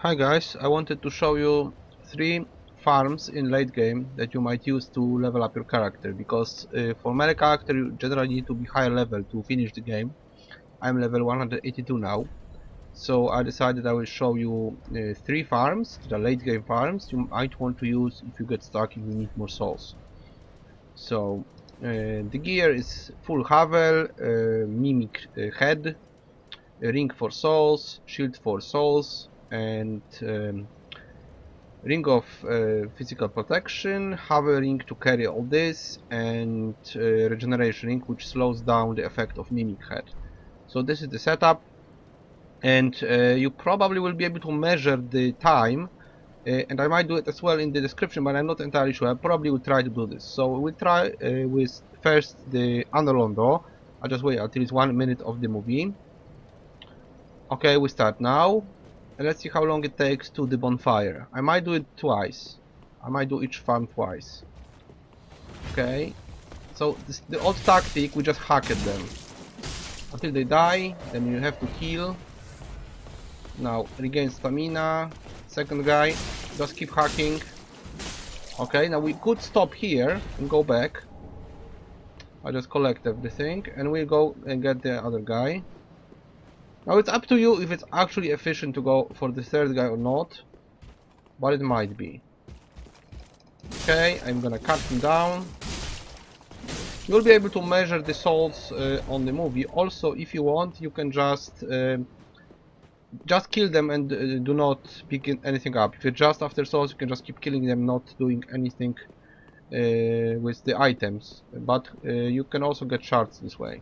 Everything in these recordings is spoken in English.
Hi guys, I wanted to show you 3 farms in late game that you might use to level up your character, because for melee character you generally need to be higher level to finish the game. I'm level 182 now, so I decided I will show you 3 farms, the late game farms you might want to use if you get stuck and you need more souls. So the gear is full Havel, mimic head, a ring for souls, shield for souls, and ring of physical protection, Havel ring to carry all this, and regeneration ring which slows down the effect of mimic head. So this is the setup, and you probably will be able to measure the time, and I might do it as well in the description, but I'm not entirely sure. I probably will try to do this. So we'll try with first the Anolondo. I'll just wait until it's 1 minute of the movie. Okay, we start now. And let's see how long it takes to the bonfire. I might do it twice. I might do each farm twice. Okay. So this, the old tactic, we just hack at them until they die. Then you have to heal. Now regain stamina. Second guy, just keep hacking. Okay, now we could stop here and go back. I just collect everything and we'll go and get the other guy. Now it's up to you if it's actually efficient to go for the third guy or not, but it might be. Okay, I'm gonna cut him down. You'll be able to measure the souls on the movie. Also, if you want, you can just kill them and do not pick anything up. If you're just after souls, you can just keep killing them, not doing anything with the items. But you can also get shards this way.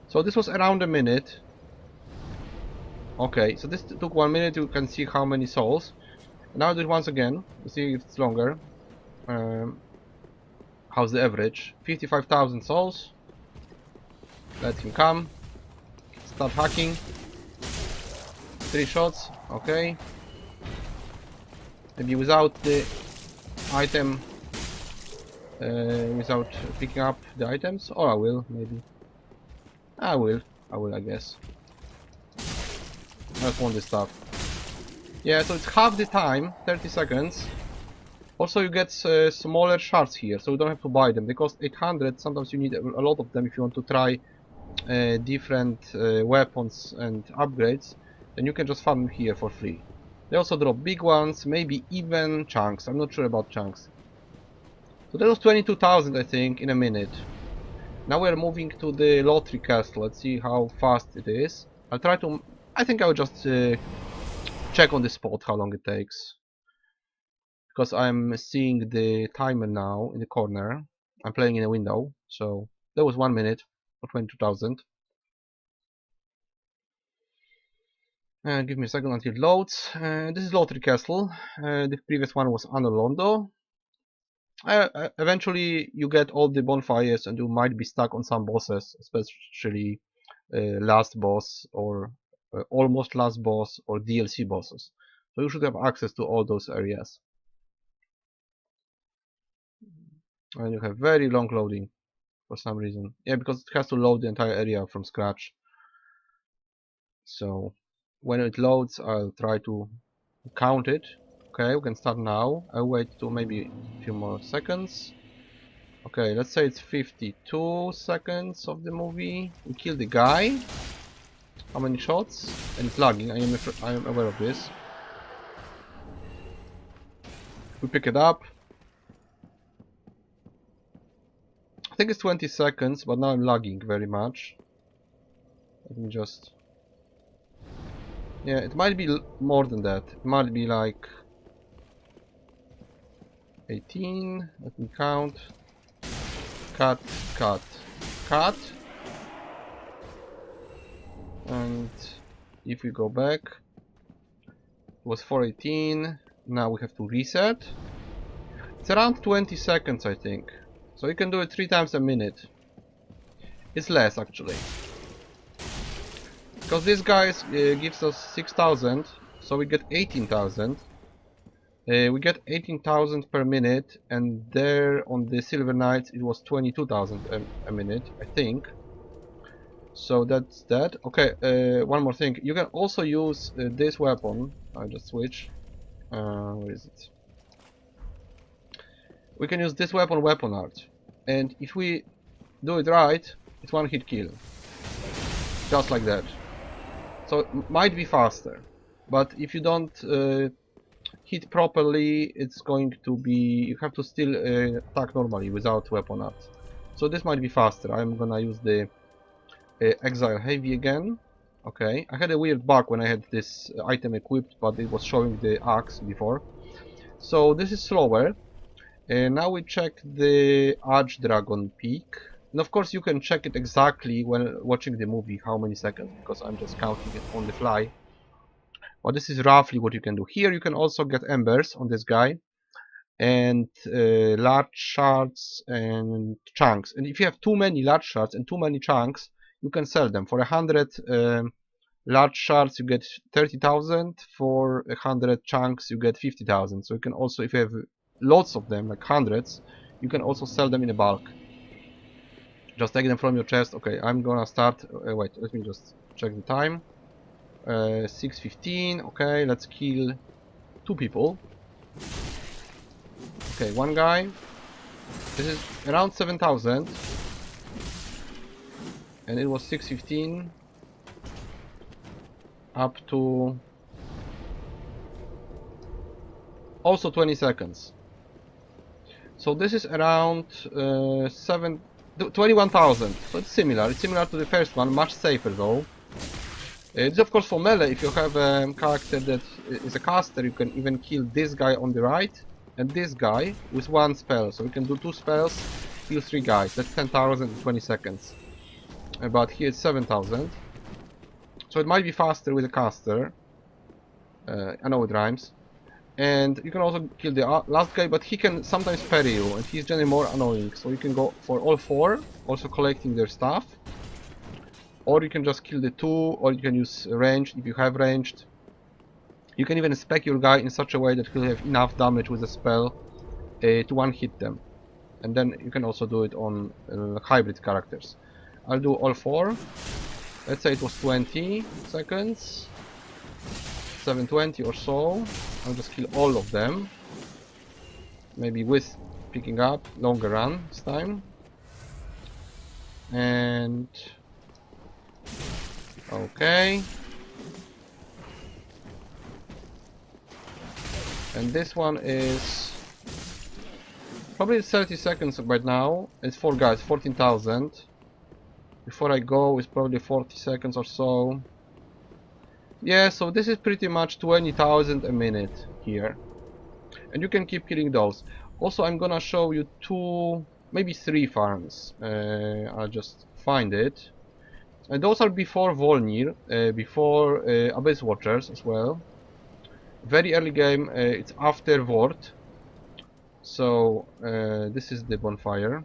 So this was around a minute. Okay, so this took 1 minute. You can see how many souls. Now do it once again. Let's see if it's longer. How's the average? 55,000 souls. Let him come. Start hacking. 3 shots. Okay. Maybe without the item. Without picking up the items. Or I will, maybe. I will, I guess. I just want this stuff. Yeah, so it's half the time. 30 seconds. Also, you get smaller shards here, so you don't have to buy them. They cost 800. Sometimes you need a lot of them if you want to try different weapons and upgrades. Then you can just farm them here for free. They also drop big ones, maybe even chunks. I'm not sure about chunks. So that was 22,000, I think, in a minute. Now we're moving to the lottery castle. Let's see how fast it is. I'll try to... I think I will just check on the spot how long it takes. Because I'm seeing the timer now in the corner. I'm playing in a window, so that was 1 minute for 22,000. Give me a second until it loads. This is Lottery Castle. The previous one was Anolondo. Eventually you get all the bonfires and you might be stuck on some bosses, especially last boss or almost last boss or DLC bosses. So you should have access to all those areas. And you have very long loading for some reason. Yeah, because it has to load the entire area from scratch. So when it loads, I'll try to count it. Okay, we can start now. I'll wait to maybe a few more seconds. Okay, let's say it's 52 seconds of the movie. We kill the guy. How many shots? And it's lagging. I am aware of this. We pick it up. I think it's 20 seconds, but now I'm lagging very much. Let me just... Yeah, it might be more than that. It might be like 18. Let me count. Cut, cut, cut. And if we go back, it was 418. Now we have to reset. It's around 20 seconds, I think. So you can do it 3 times a minute. It's less actually. Because this guy gives us 6,000, so we get 18,000. We get 18,000 per minute, and there on the Silver Knights it was 22,000 a minute, I think. So that's that. Okay, one more thing. You can also use this weapon. I'll just switch. Where is it? We can use this weapon art. And if we do it right, it's one hit kill. Just like that. So it might be faster. But if you don't hit properly, it's going to be... You have to still attack normally without weapon art. So this might be faster. I'm gonna use the Exile Heavy again. Okay, I had a weird bug when I had this item equipped, but it was showing the axe before. So this is slower. Now we check the Archdragon peak. And of course you can check it exactly when watching the movie, how many seconds, because I'm just counting it on the fly. But this is roughly what you can do. Here you can also get embers on this guy, and large shards and chunks. And if you have too many large shards and too many chunks, you can sell them. For 100 large shards you get 30,000, for 100 chunks you get 50,000. So you can also, if you have lots of them, like hundreds, you can also sell them in a bulk. Just take them from your chest. Okay, I'm gonna start. Wait, let me just check the time. 6:15. Okay, let's kill 2 people. Okay, one guy. This is around 7,000, and it was 6:15 up to also 20 seconds. So this is around 21,000. So it's similar. It's similar to the first one, much safer though. It's of course for melee. If you have a character that is a caster, you can even kill this guy on the right and this guy with one spell. So you can do 2 spells, kill 3 guys. That's 10,000 in 20 seconds. But here it's 7,000. So it might be faster with a caster. I know it rhymes. And you can also kill the last guy, but he can sometimes parry you, and he's generally more annoying. So you can go for all 4, also collecting their stuff. Or you can just kill the 2, or you can use ranged if you have ranged. You can even spec your guy in such a way that he'll have enough damage with a spell to one-hit them. And then you can also do it on hybrid characters. I'll do all 4. Let's say it was 20 seconds. 720 or so. I'll just kill all of them. Maybe with picking up, longer run this time. And okay. And this one is probably 30 seconds right now. It's 4 guys, 14,000. Before I go, it's probably 40 seconds or so. Yeah, so this is pretty much 20,000 a minute here. And you can keep killing those. Also, I'm gonna show you 2, maybe 3 farms. I'll just find it. And those are before Volnir, before Abyss Watchers as well. Very early game, it's after Vort. So, this is the bonfire.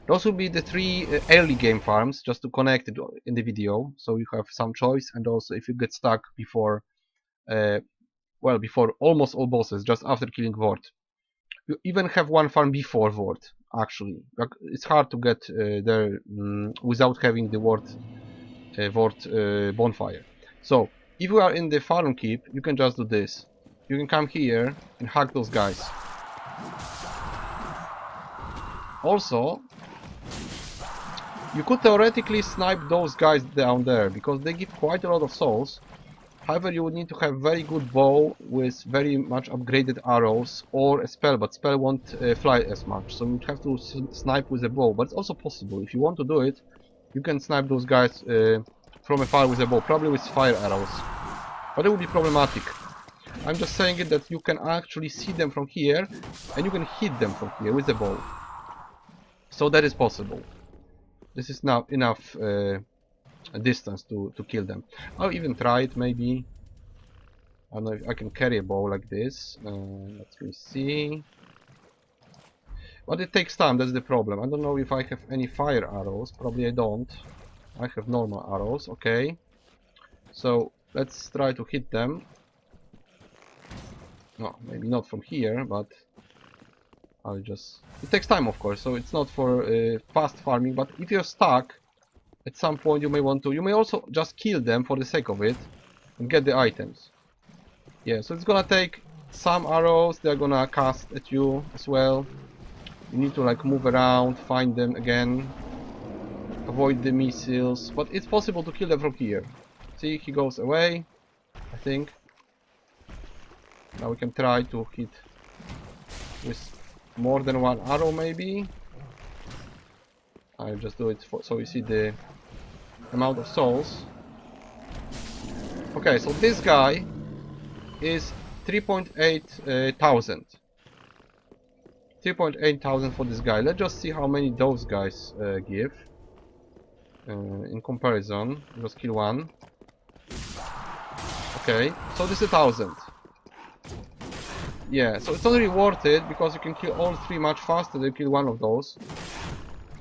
Those will be the 3 early game farms, just to connect it in the video, so you have some choice. And also, if you get stuck before, well, before almost all bosses, just after killing Vort, you even have one farm before Vort. Actually, it's hard to get there without having the Vort bonfire. So, if you are in the farm keep, you can just do this. You can come here and hack those guys. Also, you could theoretically snipe those guys down there, because they give quite a lot of souls. However, you would need to have very good bow with very much upgraded arrows, or a spell, but spell won't fly as much. So you'd have to snipe with a bow, but it's also possible. If you want to do it, you can snipe those guys from afar with a bow, probably with fire arrows. But it would be problematic. I'm just saying it that you can actually see them from here, and you can hit them from here with a bow. So that is possible. This is now enough distance to kill them. I'll even try it, maybe. I don't know if I can carry a bow like this. Let me see. But it takes time, that's the problem. I don't know if I have any fire arrows. Probably I don't. I have normal arrows, okay. So let's try to hit them. No, maybe not from here, but I'll just... It takes time, of course, so it's not for fast farming, but if you're stuck, at some point you may want to. You may also just kill them for the sake of it and get the items. Yeah, so it's gonna take some arrows. They're gonna cast at you as well. You need to like move around, find them again, avoid the missiles, but it's possible to kill them from here. See, he goes away, I think. Now we can try to hit with more than one arrow maybe. I'll just do it so you see the amount of souls. Okay, so this guy is 3.8 thousand. 3.8 thousand for this guy. Let's just see how many those guys give in comparison. Just kill one. Okay, so this is 1000. Yeah, so it's not really worth it because you can kill all three much faster than you kill one of those.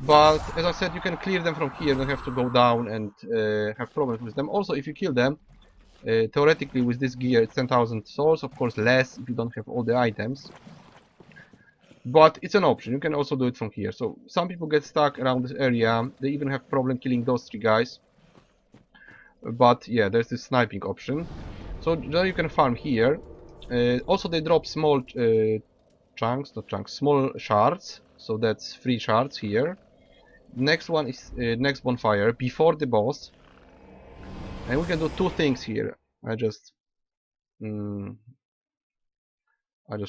But as I said, you can clear them from here. You don't have to go down and have problems with them. Also, if you kill them, theoretically with this gear it's 10,000 souls. Of course, less if you don't have all the items. But it's an option. You can also do it from here. So some people get stuck around this area. They even have problem killing those three guys. But yeah, there's this sniping option. So now you can farm here. Also, they drop small small shards. So that's 3 shards here. Next one is next bonfire before the boss, and we can do 2 things here. I just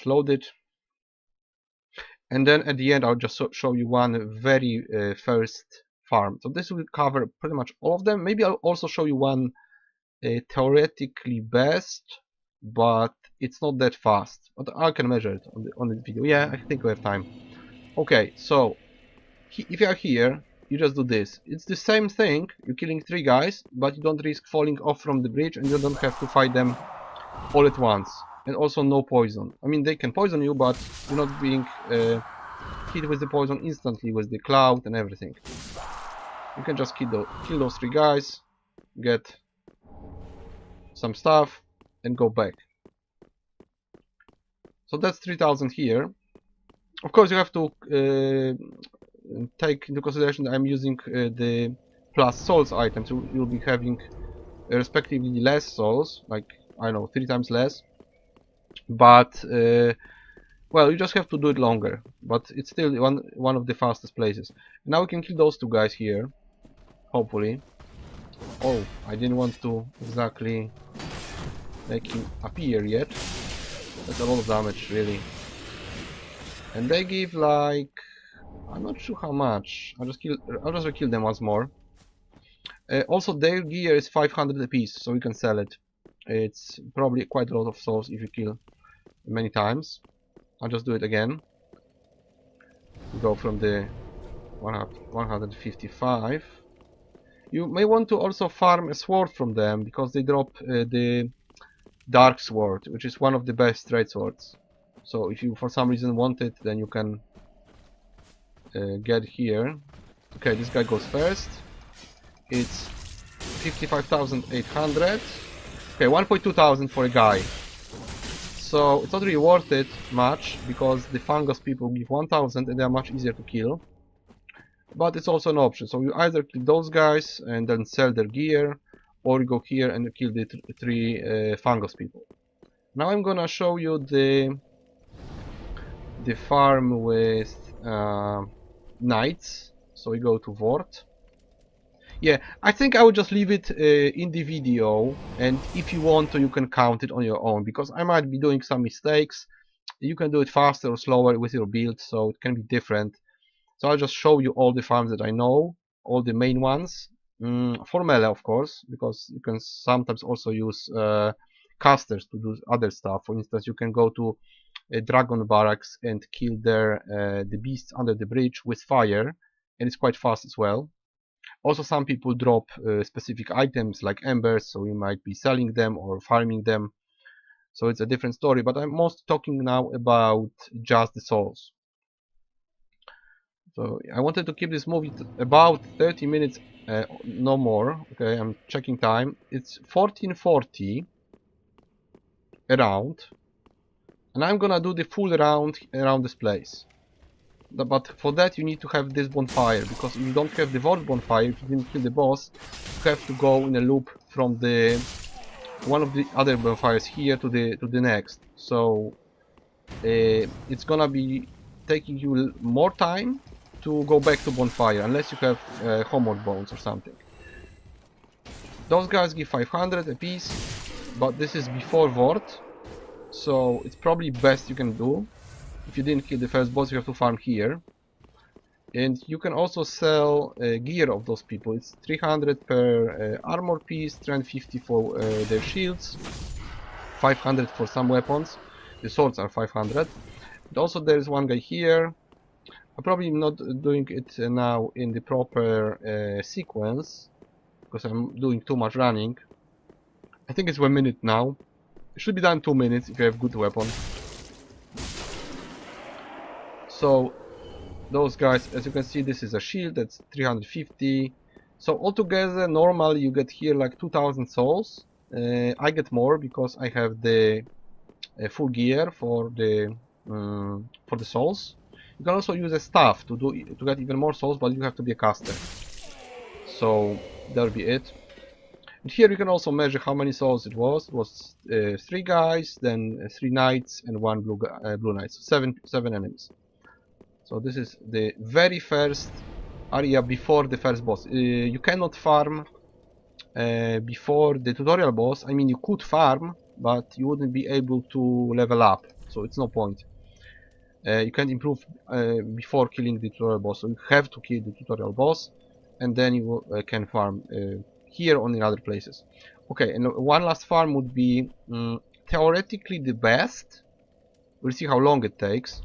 load it, and then at the end I'll just show you one very first farm. So this will cover pretty much all of them. Maybe I'll also show you one theoretically best, but it's not that fast. But I can measure it on the video. Yeah, I think we have time. Okay, so if you are here, you just do this. It's the same thing. You're killing 3 guys, but you don't risk falling off from the bridge, and you don't have to fight them all at once. And also no poison. I mean, they can poison you, but you're not being hit with the poison instantly with the cloud and everything. You can just kill those 3 guys, get some stuff, and go back. So that's 3000 here. Of course, you have to take into consideration that I'm using the plus souls items. So you'll be having respectively less souls, like I don't know, 3 times less. But well, you just have to do it longer. But it's still one of the fastest places. Now we can kill those 2 guys here, hopefully. Oh, I didn't want to exactly make him appear yet. That's a lot of damage, really. And they give like, I'm not sure how much. I'll just kill them once more. Also, their gear is 500 apiece, so you can sell it. It's probably quite a lot of souls if you kill many times. I'll just do it again. Go from the 155. You may want to also farm a sword from them because they drop the dark sword, which is one of the best trade swords. So if you for some reason want it, then you can get here. Okay, this guy goes first. It's 55,800. Okay, 1.2 thousand for a guy. So it's not really worth it much because the fungus people give 1,000 and they are much easier to kill. But it's also an option. So you either kill those guys and then sell their gear, or you go here and kill the 3 fungus people. Now I'm gonna show you the farm with knights. So we go to Vort. Yeah, I think I would just leave it in the video, and if you want to, you can count it on your own, because I might be doing some mistakes. You can do it faster or slower with your build, so it can be different. So I'll just show you all the farms that I know, all the main ones, for melee of course, because you can sometimes also use casters to do other stuff. For instance, you can go to a dragon barracks and kill the beasts under the bridge with fire, and it's quite fast as well. Also, some people drop specific items like embers, so you might be selling them or farming them. So it's a different story, but I'm mostly talking now about just the souls. So I wanted to keep this movie about 30 minutes, no more. Okay, I'm checking time. It's 1440 around, and I'm gonna do the full round around this place. But for that you need to have this bonfire, because if you don't have the vault bonfire, if you didn't kill the boss, you have to go in a loop from the one of the other bonfires here to the next. So it's gonna be taking you more time to go back to bonfire, unless you have homeward bones or something. Those guys give 500 apiece, but this is before Vort, so it's probably best you can do. If you didn't kill the first boss, you have to farm here. And you can also sell gear of those people. It's 300 per armor piece, 350 for their shields, 500 for some weapons. The swords are 500. And also there is one guy here. I'm probably not doing it now in the proper sequence, because I'm doing too much running. I think it's 1 minute now. It should be done 2 minutes if you have good weapon. So those guys, as you can see, this is a shield, that's 350. So altogether, normally you get here like 2000 souls. I get more because I have the full gear for the souls. You can also use a staff to get even more souls, but you have to be a caster. So that'll be it. And here you can also measure how many souls it was. It was 3 guys, then 3 knights, and 1 blue knight. So 7 enemies. So this is the very first area before the first boss. You cannot farm before the tutorial boss. I mean, you could farm, but you wouldn't be able to level up. So it's no point. You can't improve before killing the tutorial boss. So you have to kill the tutorial boss, and then you can farm here or in other places. Okay, and one last farm would be theoretically the best. We'll see how long it takes.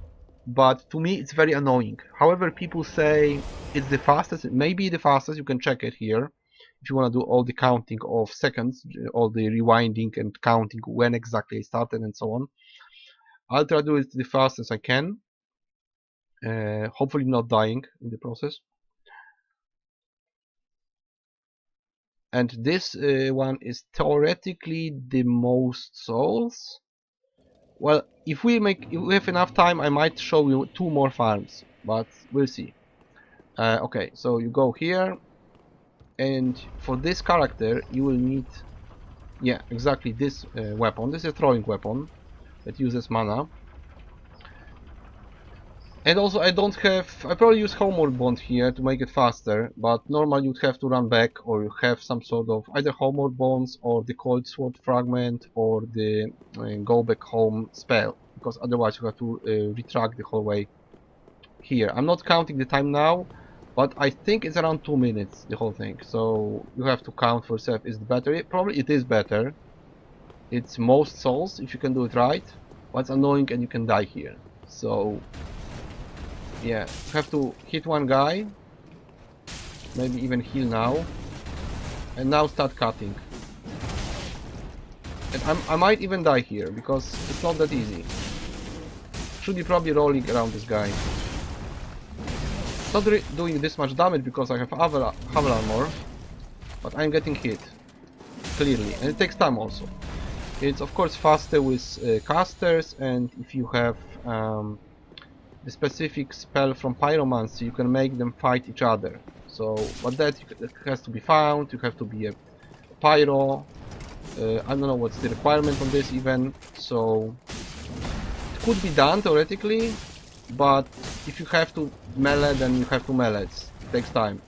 But to me it's very annoying. However, people say it's the fastest. It may be the fastest. You can check it here if you want to do all the counting of seconds, all the rewinding and counting when exactly I started and so on. I'll try to do it the fastest I can, hopefully not dying in the process. And this one is theoretically the most souls. Well, if we have enough time, I might show you 2 more farms, but we'll see. Okay, so you go here, and for this character you will need, yeah, exactly this weapon. This is a throwing weapon that uses mana. And also I probably use homeward bond here to make it faster, but normally you'd have to run back, or you have some sort of either homeward bonds or the cold sword fragment or the go back home spell, because otherwise you have to retract the whole way here. I'm not counting the time now, but I think it's around 2 minutes, the whole thing. So you have to count for yourself. Is it better? Probably it is better. It's most souls if you can do it right, but it's annoying and you can die here. So yeah, you have to hit one guy, maybe even heal now, and now start cutting. And I might even die here, because it's not that easy. Should be probably rolling around this guy. Not doing this much damage because I have Havel armor, but I'm getting hit, clearly, and it takes time also. It's of course faster with casters, and if you have the specific spell from pyromancy, you can make them fight each other. So, but that has to be found. You have to be a pyro. I don't know what's the requirement on this even. So it could be done theoretically, but if you have to melee, then you have to melee. It takes time.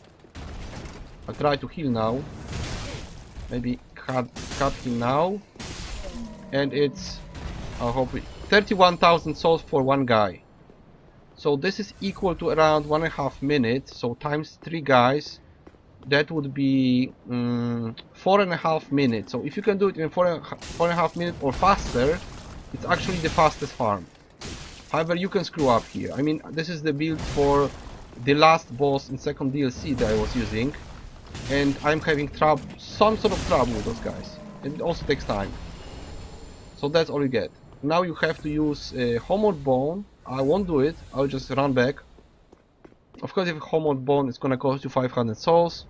I'll try to heal now. Maybe cut him now. And it's, I hope, 31,000 souls for one guy. So this is equal to around 1.5 minutes. So times 3 guys, that would be 4.5 minutes. So if you can do it in 4.5 minutes or faster, it's actually the fastest farm. However, you can screw up here. I mean, this is the build for the last boss in second DLC that I was using, and I'm having some sort of trouble with those guys, and it also takes time. So that's all you get. Now you have to use homeward bone. I won't do it. I'll just run back. Of course, if homeward bone, it's gonna cost you 500 souls,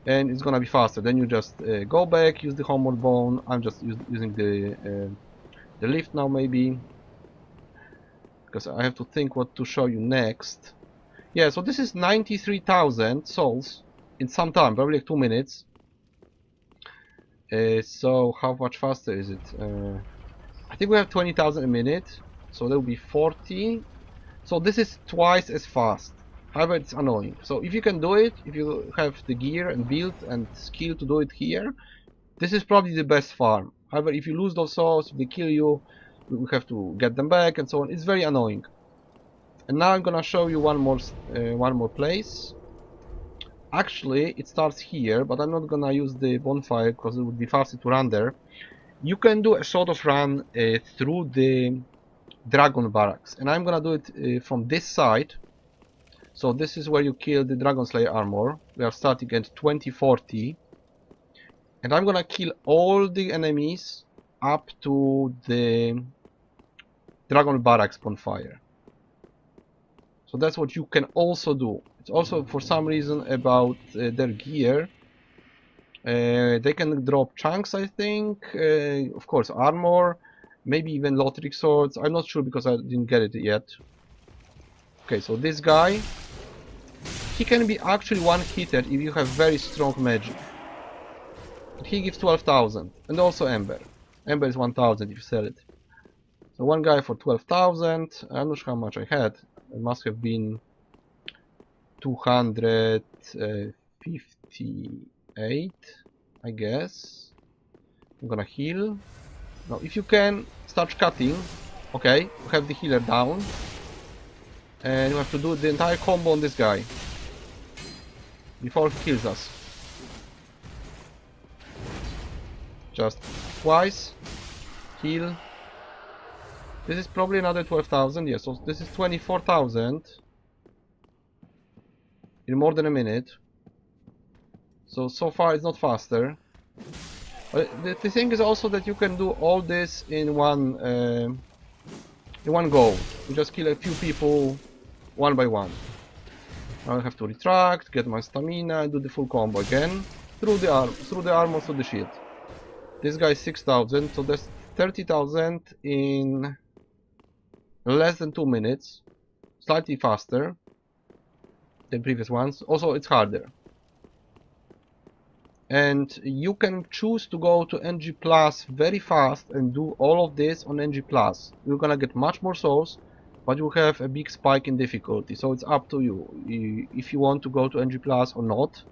and it's gonna be faster. Then you just go back, use the homeward bone. I'm just using the lift now, maybe. because I have to think what to show you next. Yeah, so this is 93,000 souls in some time, probably like 2 minutes. So how much faster is it? I think we have 20,000 a minute, so that will be 40. So this is twice as fast. However, it's annoying. So if you can do it, if you have the gear and build and skill to do it here, this is probably the best farm. However, if you lose those souls, if they kill you, we have to get them back and so on. It's very annoying. And now I'm gonna show you one more place. Actually, it starts here, but I'm not gonna use the bonfire because it would be faster to run there. You can do a sort of run through the dragon barracks, and I'm gonna do it from this side. So this is where you kill the dragon slayer armor. We are starting at 2040, and I'm gonna kill all the enemies up to the dragon barracks bonfire. So that's what you can also do. It's also for some reason about their gear. They can drop chunks, I think. Of course, armor, maybe even lothric swords. I'm not sure because I didn't get it yet. Okay, so this guy, he can be actually one-hitter if you have very strong magic. He gives 12,000, and also Ember. Ember is 1,000 if you sell it. So one guy for 12,000. I'm not sure how much I had. It must have been 258, I guess. I'm gonna heal. Now, if you can, start cutting. Okay, we have the healer down. And we have to do the entire combo on this guy before he kills us. Just twice. Heal. This is probably another 12,000. Yes, so this is 24,000 in more than a minute. So far it's not faster. But the thing is also that you can do all this in one go. You just kill a few people one by one. Now I have to retract, get my stamina, and do the full combo again through the armor, through the shield. This guy is 6,000, so that's 30,000 in less than 2 minutes, slightly faster than previous ones. Also, it's harder. And you can choose to go to NG Plus very fast and do all of this on NG Plus. You're gonna get much more souls, but you have a big spike in difficulty, so it's up to you if you want to go to NG Plus or not.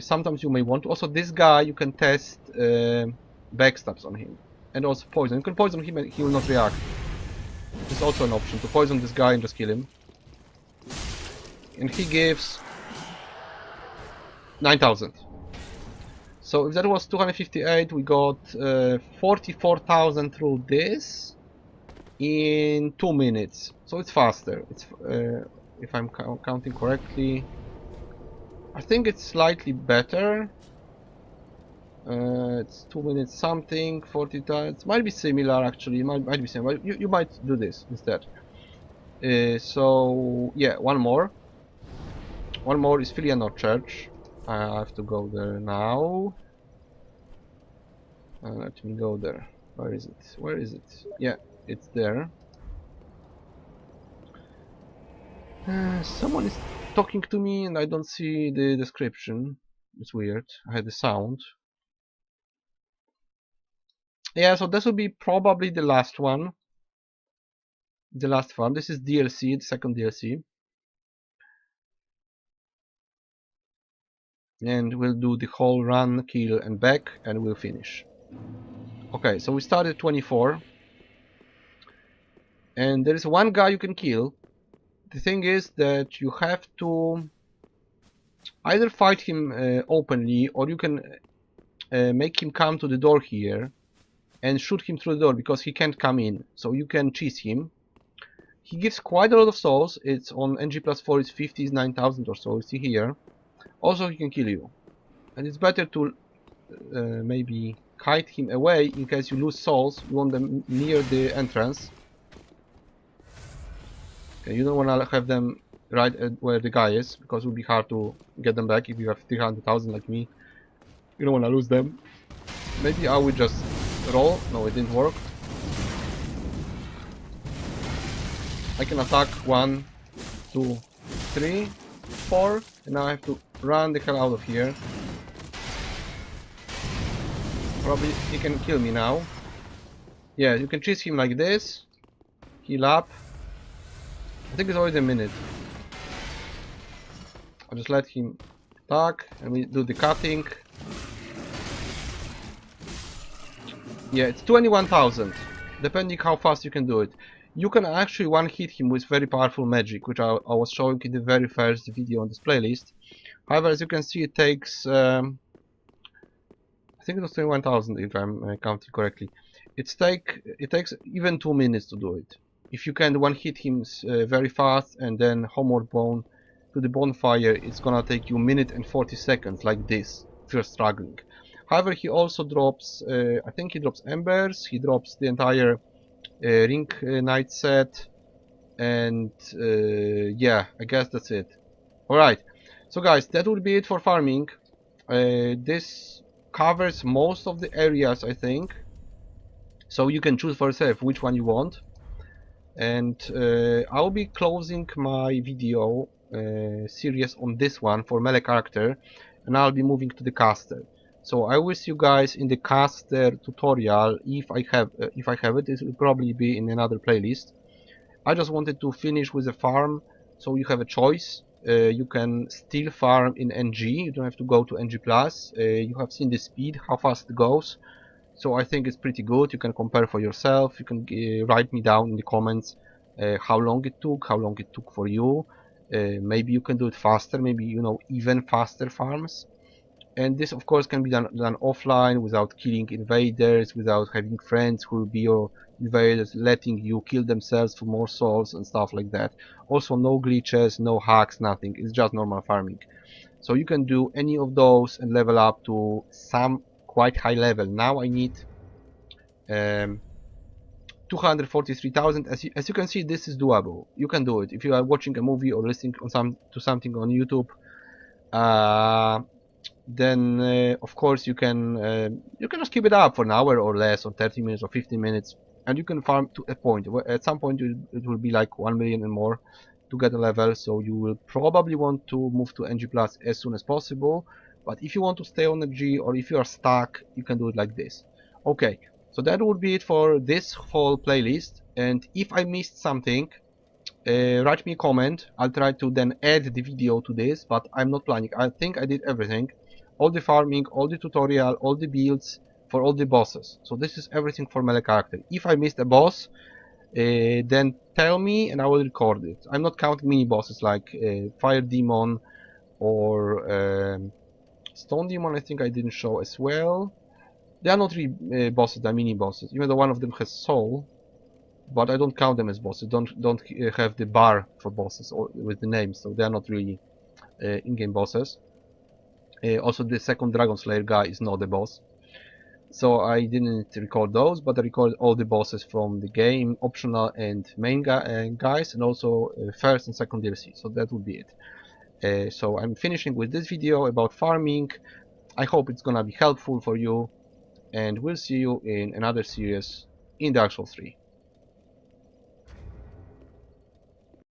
Sometimes you may want to. Also, this guy, you can test backstabs on him, and also poison. You can poison him and he will not react. It's also an option to poison this guy and just kill him. And he gives 9,000. So if that was 258, we got 44,000 through this in 2 minutes. So it's faster. It's if I'm counting correctly, I think it's slightly better. It's 2 minutes something, 40 times. Might be similar actually. It might be similar. You might do this instead. So yeah, one more. One more is Filianor Church. I have to go there now. Let me go there. Where is it? Where is it? Yeah, it's there. Someone is talking to me and I don't see the description. It's weird. I had the sound. Yeah, so this will be probably the last one. The last farm. This is DLC, the second DLC. And we'll do the whole run, kill and back, and we'll finish. Okay, so we started 24. And there is one guy you can kill. The thing is that you have to either fight him openly, or you can make him come to the door here and shoot him through the door because he can't come in. So you can cheese him. He gives quite a lot of souls. It's on NG plus 4, it's 50, 9,000 or so. You see here. Also, he can kill you. And it's better to maybe kite him away in case you lose souls. You want them near the entrance. Okay, you don't want to have them right at where the guy is, because it will be hard to get them back if you have 300,000 like me. You don't want to lose them. Maybe I will just roll. No, it didn't work. I can attack 1, 2, 3, 4, and now I have to run the hell out of here. Probably he can kill me now. Yeah, you can chase him like this. Heal up. I think it's already a minute. I'll just let him attack and we do the cutting. Yeah, it's 21,000, depending how fast you can do it. You can actually one-hit him with very powerful magic, which I was showing in the very first video on this playlist. However, as you can see, it takes, I think it was 21,000 if I'm counting correctly. It takes even 2 minutes to do it. If you can one-hit him very fast and then homeward bone to the bonfire, it's gonna take you 1 minute and 40 seconds like this, if you're struggling. However, he also drops, I think he drops embers, he drops the entire ring knight set, and yeah, I guess that's it. Alright, so guys, that will be it for farming. This covers most of the areas, I think, so you can choose for yourself which one you want. And I'll be closing my video series on this one for melee character, and I'll be moving to the caster. So I will see you guys in the caster tutorial if I have it. It will probably be in another playlist. I just wanted to finish with a farm, so you have a choice. You can still farm in NG. You don't have to go to NG+. You have seen the speed, how fast it goes. So I think it's pretty good. You can compare for yourself. You can write me down in the comments how long it took for you. Maybe you can do it faster, maybe even faster farms. And this of course can be done offline without killing invaders, without having friends who will be your invaders, letting you kill themselves for more souls and stuff like that. Also no glitches, no hacks, nothing. It's just normal farming. So you can do any of those and level up to some quite high level. Now I need 243,000. As you can see, this is doable. You can do it if you are watching a movie or listening to something on YouTube. Then of course you can just keep it up for an hour or less, or 30 minutes or 15 minutes, and you can farm to a point. At some point it will be like 1 million and more to get a level, so you will probably want to move to NG Plus as soon as possible. But if you want to stay on NG, or if you are stuck, you can do it like this. Okay, so that would be it for this whole playlist, and if I missed something, write me a comment. I'll try to then add the video to this, but I'm not planning. I think I did everything. All the farming, all the tutorial, all the builds for all the bosses. So this is everything for melee character. If I missed a boss, then tell me and I will record it. I'm not counting mini bosses like Fire Demon or Stone Demon. I think I didn't show as well. They are not really bosses, they are mini bosses. Even though one of them has soul, but I don't count them as bosses. Don't have the bar for bosses or with the names, so they are not really in-game bosses. Also, the second Dragon Slayer guy is not a boss, so I didn't record those, but I recorded all the bosses from the game, optional and main guys, and also first and second DLC. So that would be it. So I'm finishing with this video about farming. I hope it's gonna be helpful for you, and we'll see you in another series in Dark Souls 3.